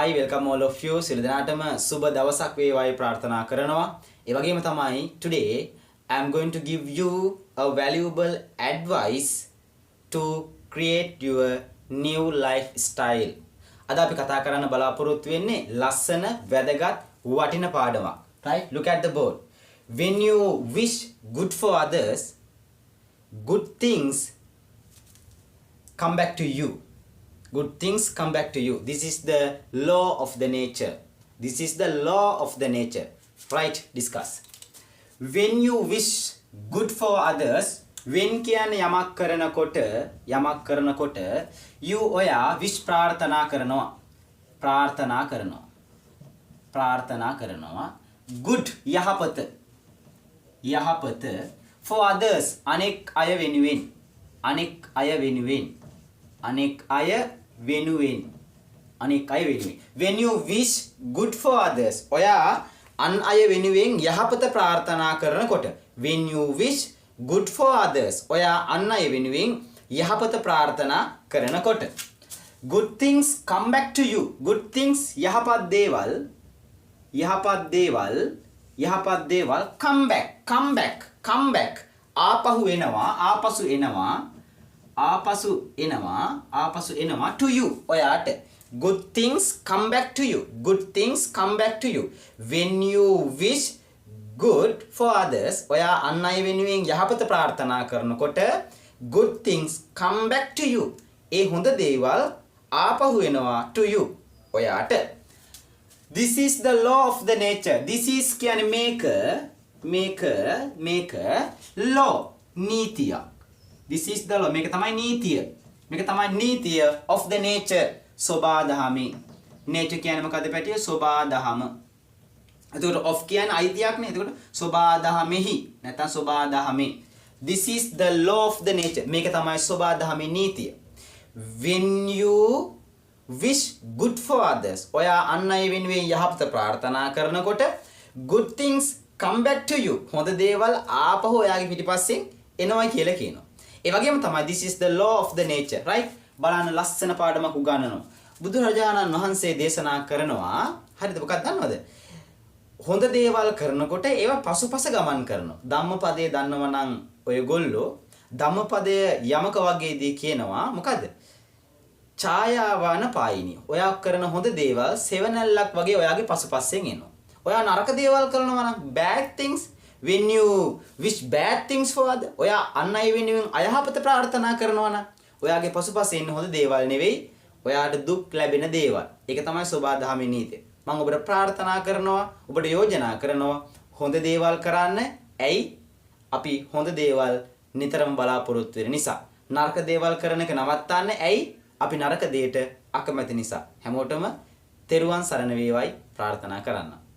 Hi, welcome all of you. සියලු දෙනාටම සුබ දවසක් වේවායි ප්‍රාර්ථනා කරනවා. ඒ වගේම තමයි today I am going to give you a valuable advice to create your new lifestyle. අද අපි කතා කරන්න බලාපොරොත්තු වෙන්නේ ලස්සන වැදගත් වටින පාඩමක්. Right? Look at the board. When you wish good for others, good things come back to you. Good things come back to you. This is the law of the nature. This is the law of the nature. Right? Discuss. When you wish good for others, when කියන්නේ යමක් කරනකොට you ඔයා wish ප්‍රාර්ථනා කරනවා good යහපත for others අනෙක් අය වෙනුවෙන් when you wish good for others ඔයා අන් අය වෙනුවෙන් යහපත ප්‍රාර්ථනා කරනකොට when you wish good for others ඔයා අන් අය වෙනුවෙන් යහපත ප්‍රාර්ථනා කරනකොට good things come back to you good things යහපත් දේවල් come back ආපසු එනවා to you ඔයාට good things come back to you when you wish good for others ඔයා අන් අය වෙනුවෙන් යහපත ප්‍රාර්ථනා කරනකොට good things come back to you ඒ හොඳ දේවල් ආපහු එනවා to you ඔයාට this is the law of the nature this is කියන්නේ make law නීතිය this is the law මේක තමයි නීතිය of the nature සෝබා දහමේ nature කියන්නේ මොකද්ද පැටිය සෝබා දහම එතකොට of කියන්නේ අයිතියක් නේ එතකොට සෝබා දහමෙහි නැත්නම් සෝබා දහමේ this is the law of the nature මේක තමයි සෝබා දහමේ නීතිය when you wish good for others ඔයා අන් අය වෙනුවෙන් යහපත ප්‍රාර්ථනා කරනකොට good things come back to you හොඳ දේවල් ආපහු ඔයාගේ පිටිපස්සෙන් එනවා කියලා කියනවා ඒ වගේම තමයි this is the law of the nature right බලන්න ලස්සන පාඩමක් උගන්වනවා බුදුරජාණන් වහන්සේ දේශනා කරනවා හරිද මොකක්ද දන්නවද හොඳ දේවල් කරනකොට ඒවා පසුපස ගමන් කරනවා ධම්මපදයේ දන්නව නම් ඔයගොල්ලෝ ධම්මපදයේ යමක වගේදී කියනවා මොකද්ද ඡායාවාන පායිනිය ඔයා කරන හොඳ දේවල් සෙවණැල්ලක් වගේ ඔයාගේ පසුපස්සෙන් එනවා ඔයා නරක දේවල් කරනවා නම් bad things when you wish bad things for other ඔයා අන් අය වෙනුවෙන් අයහපත ප්‍රාර්ථනා කරනවා නම් ඔයාගේ පසුපස්සේ ඉන්න හොඳ දේවල් නෙවෙයි ඔයාට දුක් ලැබෙන දේවල් ඒක තමයි සෝබා දහමේ නීතිය මම ඔබට ප්‍රාර්ථනා කරනවා ඔබට යෝජනා කරනවා හොඳ දේවල් කරන්න ඇයි අපි හොඳ දේවල් නිතරම බලාපොරොත්තු වෙන නිසා නරක දේවල් කරන එක නවත්තන්න ඇයි අපි නරක දෙයට අකමැති නිසා හැමෝටම තෙරුවන් සරණ වේවයි ප්‍රාර්ථනා කරන්න